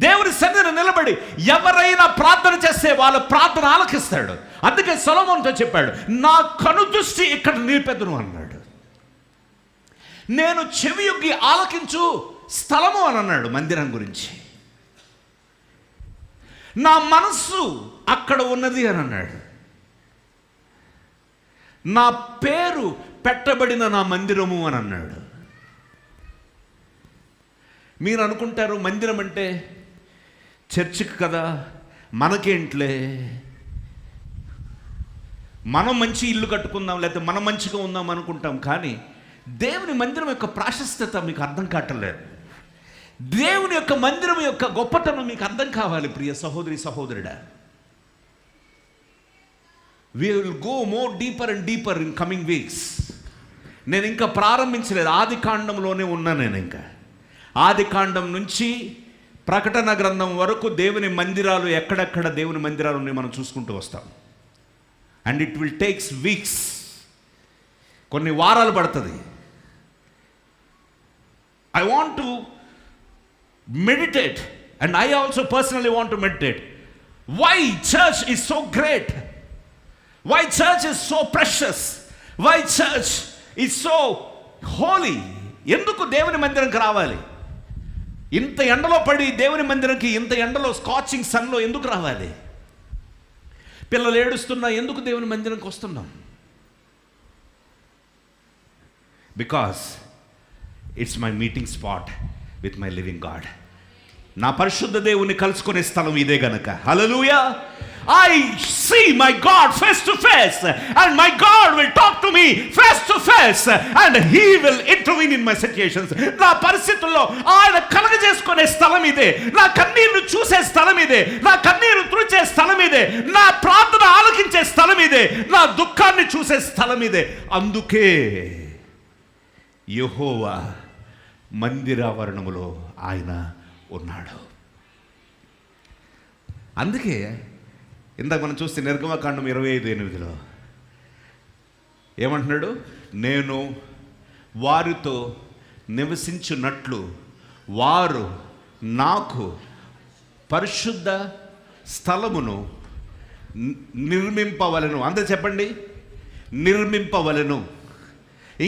దేవుని సన్నిధిలో నిలబడి ఎవరైనా ప్రార్థన చేస్తే వాళ్ళ ప్రార్థన ఆలకిస్తాడు. అందుకే సొలొమోనుతో చెప్పాడు, నా కనుదృష్టి ఇక్కడ నిలిపెదను అన్నాడు. నేను చెవియొగ్గి ఆలకించు స్థలము అని అన్నాడు మందిరం గురించి. నా మనస్సు అక్కడ ఉన్నది అని అన్నాడు. నా పేరు పెట్టబడిన నా మందిరము అని అన్నాడు. మీరు అనుకుంటారు మందిరం అంటే చర్చికి కదా, మనకేంట్లే, మనం మంచి ఇల్లు కట్టుకుందాం, లేకపోతే మనం మంచిగా ఉందాం అనుకుంటాం. కానీ దేవుని మందిరం యొక్క ప్రాశస్త్యత మీకు అర్థం కావట్లేదు. దేవుని యొక్క మందిరం యొక్క గొప్పతనం మీకు అర్థం కావాలి ప్రియ సహోదరి సహోదరుడా. We will go more deeper and deeper in coming weeks. నేను ఇంకా ప్రారంభించలేదు, ఆది కాండంలోనే ఉన్నా. నేను ఇంకా ఆది కాండం నుంచి ప్రకటన గ్రంథం వరకు దేవుని మందిరాలు, ఎక్కడెక్కడ దేవుని మందిరాలు ఉన్నాయి మనం చూసుకుంటూ వస్తాం. And it will takes weeks, కొన్ని వారాలు పడుతుంది. I want to meditate and I also personally want to meditate. Why church is so great? Why church is so precious? Why church is so holy? ఎందుకు దేవుని మందిరంకి రావాలి? ఇంత ఎండలో పడి దేవుని మందిరంకి, ఇంత ఎండలో స్కాచింగ్ సన్లో ఎందుకు రావాలి? పిల్లలు ఏడుస్తున్నా ఎందుకు దేవుని మందిరంకి వస్తున్నాం? Because it's my meeting spot with my living God. నా పరిశుద్ధ దేవుని కలుసుకునే స్థలం ఇదే గనక. హల్లెలూయా. I see my God face to face, and my God will talk to me face to face, and He will intervene in my situations. నా పరిస్థితుల్లో ఆయన కలగజేసుకునే స్థలం ఇదే. నా కన్నీరు చూసే స్థలం ఇదే. నా కన్నీరు తుడిచే స్థలం ఇదే. నా ప్రార్థన ఆలకించే స్థలం ఇదే. నా దుఃఖాన్ని చూసే స్థలం ఇదే. అందుకే యెహోవా మందిరావరణములో ఆయన ఉన్నాడు. అందుకే ఇందాక మనం చూస్తే నిర్గమకాండం 25:8 ఏమంటున్నాడు? నేను వారితో నివసించున్నట్లు వారు నాకు పరిశుద్ధ స్థలమును నిర్మింపవలెను. అందరూ చెప్పండి, నిర్మింపవలెను.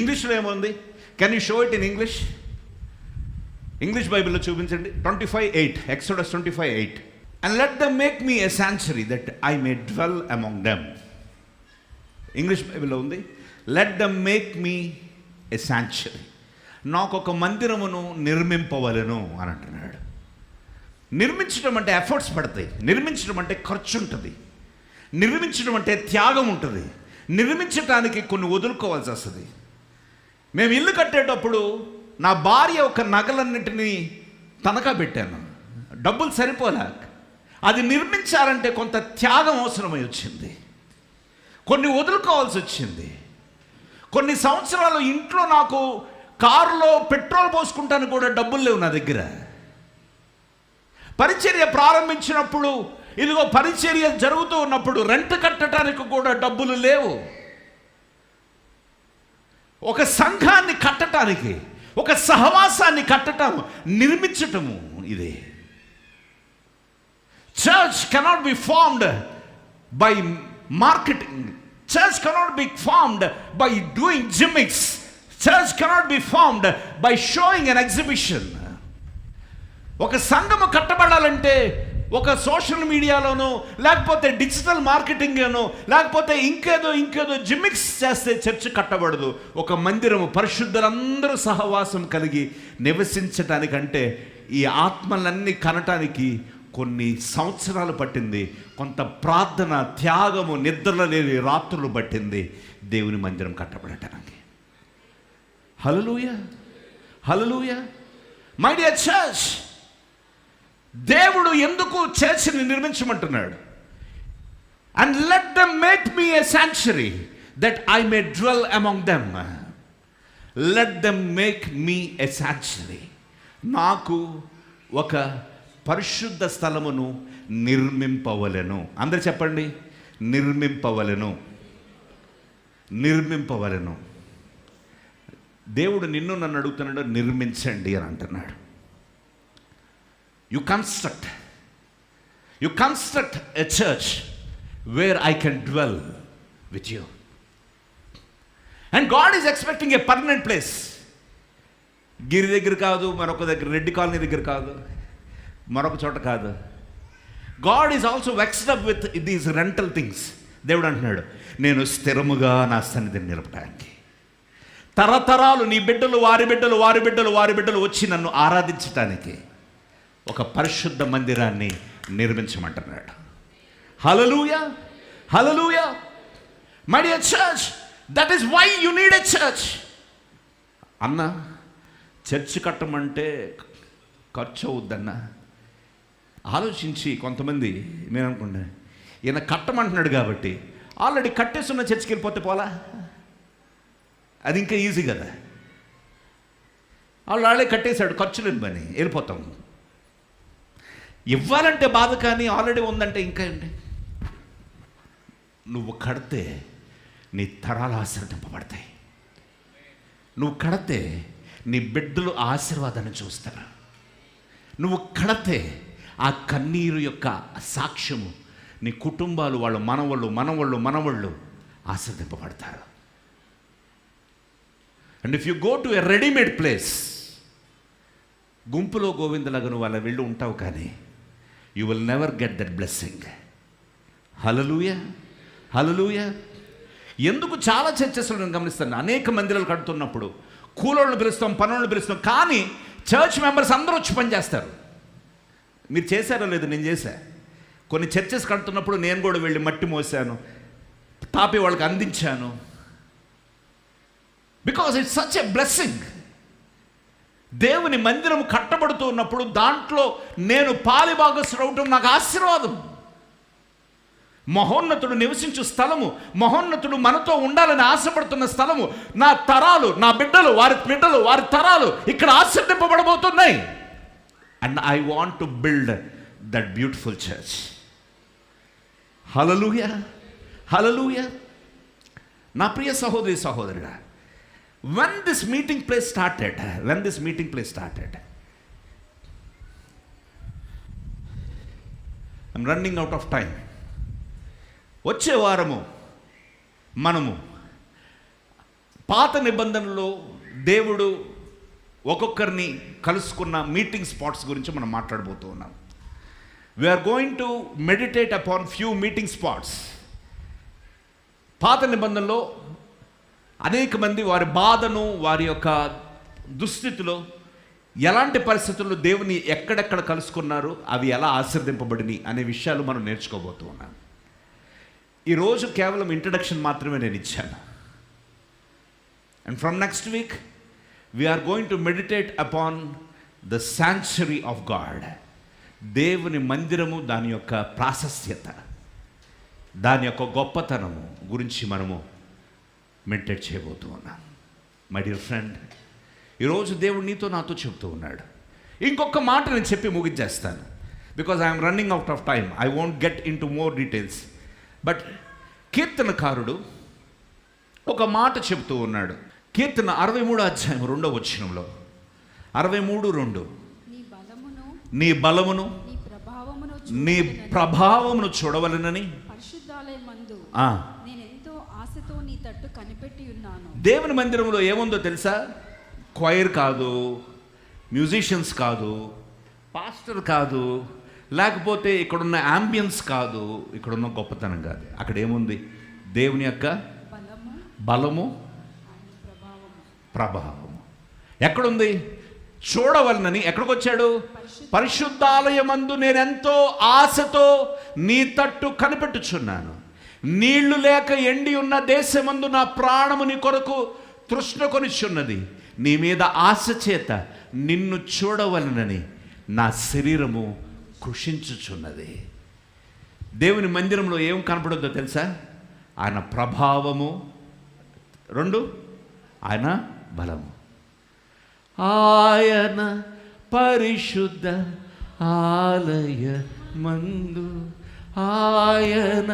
ఇంగ్లీష్లో ఏముంది? Can you show it in English? English బైబిల్లో చూపించండి. 25:8, Exodus 25:8. And let them make me a sanctuary that I may dwell among them. English బైబిల్లో ఉంది, let them make me a sanctuary. నాకు ఒక మందిరమును నిర్మింపవలెను అని అంటున్నాడు. నిర్మించడం అంటే ఎఫర్ట్స్ పడతాయి. నిర్మించడం అంటే ఖర్చు ఉంటుంది. నిర్మించడం అంటే త్యాగం ఉంటుంది. నిర్మించడానికి కొన్ని వదులుకోవాల్సి వస్తుంది. మేము ఇల్లు కట్టేటప్పుడు నా భార్య ఒక నగలన్నిటినీ తనఖా పెట్టాను. డబ్బులు సరిపోలే. అది నిర్మించాలంటే కొంత త్యాగం అవసరమై వచ్చింది. కొన్ని వదులుకోవాల్సి వచ్చింది. కొన్ని సంవత్సరాలు ఇంట్లో నాకు కారులో పెట్రోల్ పోసుకుంటానికి కూడా డబ్బులు లేవు నా దగ్గర. పరిచర్య ప్రారంభించినప్పుడు, ఇదిగో పరిచర్య జరుగుతూ ఉన్నప్పుడు రెంట్ కట్టడానికి కూడా డబ్బులు లేవు. ఒక సంఘాన్ని కట్టడానికి, ఒక సహవాసాన్ని కట్టడం, నిర్మించటము ఇదే. Church cannot be formed by marketing. Church cannot be formed by doing gimmicks. Church cannot be formed by showing an exhibition. ఒక సంఘము కట్టబడాలంటే ఒక సోషల్ మీడియాలోనో, లేకపోతే డిజిటల్ మార్కెటింగ్లోనో, లేకపోతే ఇంకేదో జిమ్మిక్స్ చేస్తే చర్చ్ కట్టబడదు. ఒక మందిరము పరిశుద్ధులందరూ సహవాసం కలిగి నివసించటానికంటే, ఈ ఆత్మలన్నీ కనటానికి కొన్ని సంవత్సరాలు పట్టింది. కొంత ప్రార్థన, త్యాగము, నిద్ర లేని రాత్రులు పట్టింది దేవుని మందిరం కట్టబడటానికి. Hallelujah, hallelujah. My dear church, దేవుడు ఎందుకు చర్చిని నిర్మించమంటున్నాడు? And let them make me a sanctuary that I may dwell among them. Let them make me a sanctuary. నాకు ఒక పరిశుద్ధ స్థలమును నిర్మింపవలెను. అందరు చెప్పండి, నిర్మింపవలెను, నిర్మింపవలెను. దేవుడు నిన్ను నన్ను అడుగుతున్నాడు, నిర్మించండి అని అంటున్నాడు. You construct a church where I can dwell with you. And God is expecting a permanent place. గిరి దగ్గర కాదు, మరొక దగ్గర, రెడ్డి కాలనీ దగ్గర కాదు, మరొక చోట కాదు. God is also vexed up with these rental things. దేవుడు అంటున్నాడు, నేను స్థిరముగా నా సన్నిధిని నిలపడానికి, తరతరాలు నీ బిడ్డలు, వారి బిడ్డలు, వారి బిడ్డలు, వారి బిడ్డలు వచ్చి నన్ను ఆరాధించటానికి ఒక పరిశుద్ధ మందిరాన్ని నిర్మించమంటున్నాడు. Hallelujah, hallelujah. My dear church, that is why you need a church. అన్న, చర్చ్ కట్టమంటే ఖర్చు అవుద్దన్న. ఆలోచించి కొంతమంది నేను అనుకుంటా, ఈయన కట్టమంటున్నాడు కాబట్టి ఆల్రెడీ కట్టేస్తున్న చర్చికి వెళ్ళిపోతే పోలా, అది ఇంకా ఈజీ కదా. వాళ్ళే కట్టేశాడు, ఖర్చు లేని పని, వెళ్ళిపోతాం. ఇవ్వాలంటే బాధ, కానీ ఆల్రెడీ ఉందంటే ఇంకా ఏంటి. నువ్వు కడితే నీ తరాలు ఆశీర్వదింపబడతాయి. నువ్వు కడితే నీ బిడ్డలు ఆశీర్వాదాన్ని చూస్తారు. నువ్వు కడితే ఆ కన్నీరు యొక్క సాక్ష్యము నీ కుటుంబాలు, వాళ్ళ మనవళ్ళు ఆశీర్వదింపబడతారు. And if you go to a readymade place, గుంపులో గోవిందలాగా నువ్వు అలా వెళ్ళి ఉంటావు, కానీ you will never get that blessing. Hallelujah, hallelujah. ఎందుకు చాలా చర్చెస్లో నేను గమనిస్తాను, అనేక మందిరాలు కడుతున్నప్పుడు కూలోళ్ళని పిలుస్తాం, పనులను పిలుస్తాం, కానీ చర్చ్ మెంబర్స్ అందరూ వచ్చి పని చేస్తారు. మీరు చేశారో లేదు, నేను చేశా. కొన్ని చర్చెస్ కడుతున్నప్పుడు నేను కూడా వెళ్ళి మట్టి మోసాను, తాపి వాళ్ళకి అందించాను. Because it's such a blessing. దేవుని మందిరం కట్టబడుతూ ఉన్నప్పుడు దాంట్లో నేను పాలిభాగస్తుడవటం నాకు ఆశీర్వాదం. మహోన్నతుడు నివసించు స్థలము, మహోన్నతుడు మనతో ఉండాలని ఆశపడుతున్న స్థలము, నా తరాలు, నా బిడ్డలు, వారి తరాలు ఇక్కడ ఆశీర్వదింపబడబోతున్నాయి. And I want to build that beautiful church. Hallelujah, hallelujah. నా ప్రియ సహోదరి సహోదరుడా, when this meeting place started, I'm running out of time. వచ్చే వారము మనము పాత నిబంధనలో దేవుడు ఒక్కొక్కరిని కలుసుకున్న మీటింగ్ స్పాట్స్ గురించి మనం మాట్లాడబోతూ ఉన్నాం. We are going to meditate upon few meeting spots. పాత నిబంధనలో అనేక మంది వారి బాధను, వారి యొక్క దుస్థితిలో ఎలాంటి పరిస్థితుల్లో దేవుని ఎక్కడెక్కడ కలుసుకున్నారు, అవి ఎలా ఆశీర్వదింపబడినాయి అనే విషయాలు మనం నేర్చుకోబోతూ ఉన్నాం. ఈరోజు కేవలం ఇంట్రడక్షన్ మాత్రమే నేను ఇచ్చాను. And from next week we are going to meditate upon the sanctuary of God. దేవుని మందిరము, దాని యొక్క ప్రాశస్త్యత, దాని యొక్క గొప్పతనము గురించి మనము మెడిటేట్ చేయబోతూ ఉన్నాం. మై డియర్ ఫ్రెండ్, ఈరోజు దేవుడు నీతో నాతో చెబుతూ ఉన్నాడు. ఇంకొక మాట నేను చెప్పి ముగించేస్తాను, because I'm running out of time. I won't get in to more details. But కీర్తనకారుడు ఒక మాట చెబుతూ ఉన్నాడు. కీర్తన 63 అధ్యాయం 2వ వచనంలో, 63:2, నీ బలమును నీ ప్రభావమును చూడవలెనని దేవుని మందిరంలో ఏముందో తెలుసా? క్వైర్ కాదు, మ్యూజిషియన్స్ కాదు, పాస్టర్ కాదు, లేకపోతే ఇక్కడున్న యాంబియన్స్ కాదు, ఇక్కడున్న గొప్పతనం కాదు. అక్కడ ఏముంది? దేవుని యొక్క బలము, ప్రభావము. ఎక్కడుంది? చూడవలనని. ఎక్కడికి వచ్చాడు? పరిశుద్ధాలయమందు నేనెంతో ఆశతో నీ తట్టు కనిపెట్టుచున్నాను. నీళ్లు లేక ఎండి ఉన్న దేశమందు నా ప్రాణము నీ కొరకు తృష్ణ కొనిచున్నది. నీ మీద ఆశ చేత నిన్ను చూడవలనని నా శరీరము కృషించుచున్నది. దేవుని మందిరంలో ఏం కనపడుద్దో తెలుసా? ఆయన ప్రభావము, 2 ఆయన బలము. ఆయన పరిశుద్ధ ఆలయ మందు ఆయన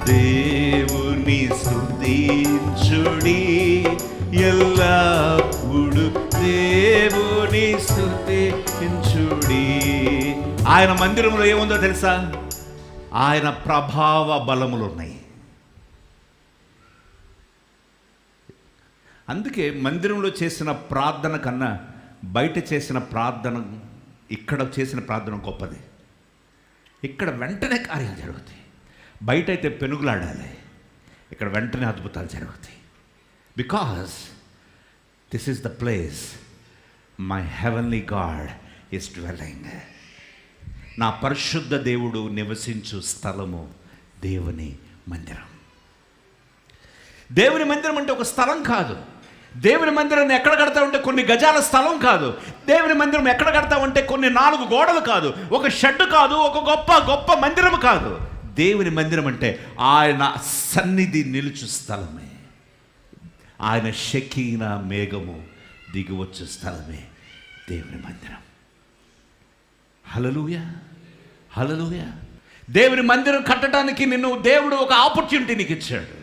దేవుని స్తుతించుడి, ఎల్లప్పుడు దేవుని స్తుతించుడి. ఆయన మందిరంలో ఏముందో తెలుసా? ఆయన ప్రభావ బలములు ఉన్నాయి. అందుకే మందిరంలో చేసిన ప్రార్థన కన్నా బయట చేసిన ప్రార్థన, ఇక్కడ చేసిన ప్రార్థన గొప్పది. ఇక్కడ వెంటనే కార్యాలు జరుగుతాయి. బయట అయితే పెనుగులాడాలి, ఇక్కడ వెంటనే అద్భుతాలు జరుగుతాయి. Because this is the place my heavenly God is dwelling. నా పరిశుద్ధ దేవుడు నివసించు స్థలము దేవుని మందిరం. దేవుని మందిరం అంటే ఒక స్థలం కాదు. దేవుని మందిరాన్ని ఎక్కడ కడతామంటే కొన్ని గజాల స్థలం కాదు. దేవుని మందిరం ఎక్కడ కడతామంటే కొన్ని 4 గోడలు కాదు, ఒక షెడ్ కాదు, ఒక గొప్ప మందిరం కాదు. దేవుని మందిరం అంటే ఆయన సన్నిధి నిలుచు స్థలమే, ఆయన షకీనా మేఘము దిగివచ్చు స్థలమే దేవుని మందిరం. హల్లెలూయా, హల్లెలూయా. దేవుని మందిరం కట్టడానికి నిన్ను దేవుడు ఒక ఆపర్చునిటీ నీకు ఇచ్చాడు.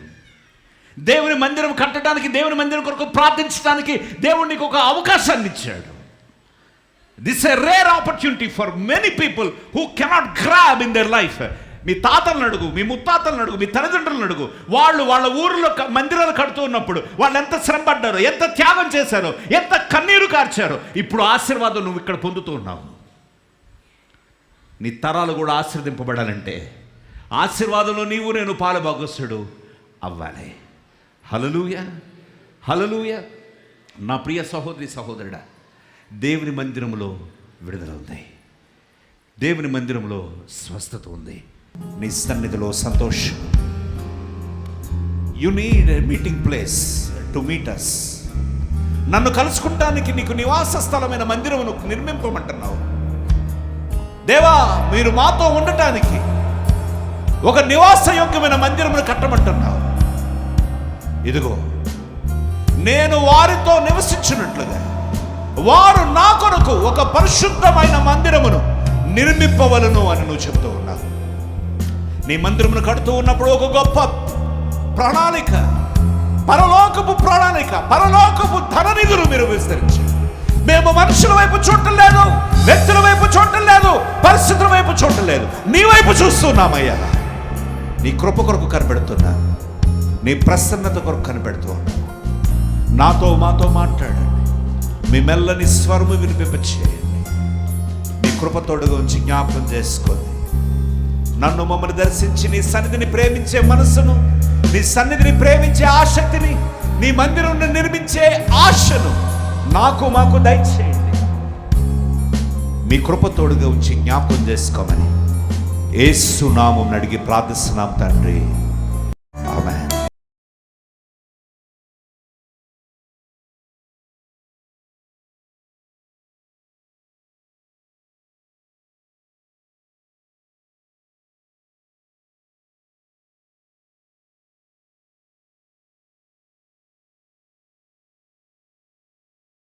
దేవుని మందిరం కట్టడానికి, దేవుని మందిరం కొరకు ప్రార్థించడానికి దేవుడు నీకు ఒక అవకాశాన్ని ఇచ్చాడు. This a rare opportunity for many people who cannot grab in their life. మీ తాతలను అడుగు, మీ ముత్తాతలను అడుగు, మీ తల్లిదండ్రులను అడుగు. వాళ్ళ ఊరిలో మందిరాలు కడుతూ ఉన్నప్పుడు వాళ్ళు ఎంత శ్రమ పడ్డారో, ఎంత త్యాగం చేశారో, ఎంత కన్నీరు కార్చారో. ఇప్పుడు ఆశీర్వాదం నువ్వు ఇక్కడ పొందుతూ ఉన్నావు. నీ తరాలు కూడా ఆశీర్వదింపబడాలంటే ఆశీర్వాదంలో నీవు నేను పాలుభాగస్తుడు అవ్వాలి. హల్లెలూయా, హల్లెలూయా. నా ప్రియ సహోదరి సహోదరుడా, దేవుని మందిరంలో విడుదల ఉంది, దేవుని మందిరంలో స్వస్థత ఉంది, నీ సన్నిధిలో సంతోషం. You need a meeting place to meet us. నన్ను కలుసుకుంటానికి నీకు నివాస స్థలమైన మందిరమును నిర్మింపమంటున్నావు. దేవా, మీరు మాతో ఉండటానికి ఒక నివాస యోగ్యమైన మందిరమును కట్టమంటున్నావు. ఇదిగో, నేను వారితో నివసించినట్లుగా వారు నా కొరకు ఒక పరిశుద్ధమైన మందిరమును నిర్మింపవలను అని నువ్వు చెబుతూ ఉన్నావు. నీ మందిరమును కడుతూ ఉన్నప్పుడు ఒక గొప్ప ప్రణాళిక, పరలోకపు ప్రణాళిక, పరలోకపు ధననిధులు మీరు విస్తరించారు. మేము మనుషుల వైపు చూడటం లేదు, వ్యక్తుల వైపు చూడటం లేదు, పరిస్థితుల వైపు చూడటం లేదు, నీ వైపు చూస్తున్నామయ్యా. నీ కృప కొరకు కనిపెడుతున్నా, నీ ప్రసన్నత కొరకు కనిపెడుతూ ఉన్నాను. మాతో మాట్లాడండి, మీ మెల్లని స్వరము వినిపింపచేయండి. నీ కృపతోడుగా ఉంచి జ్ఞాపకం చేసుకోండి. నన్ను మమ్మల్ని దర్శించి నీ సన్నిధిని ప్రేమించే మనసును, నీ సన్నిధిని ప్రేమించే ఆసక్తిని, నీ మందిరం నిర్మించే ఆశను మాకు దయచేయండి. మీ కృపతోడుగా ఉంచి జ్ఞాపకం చేసుకోమని యేసు నామమున అడిగి ప్రార్థిస్తున్నాం తండ్రి.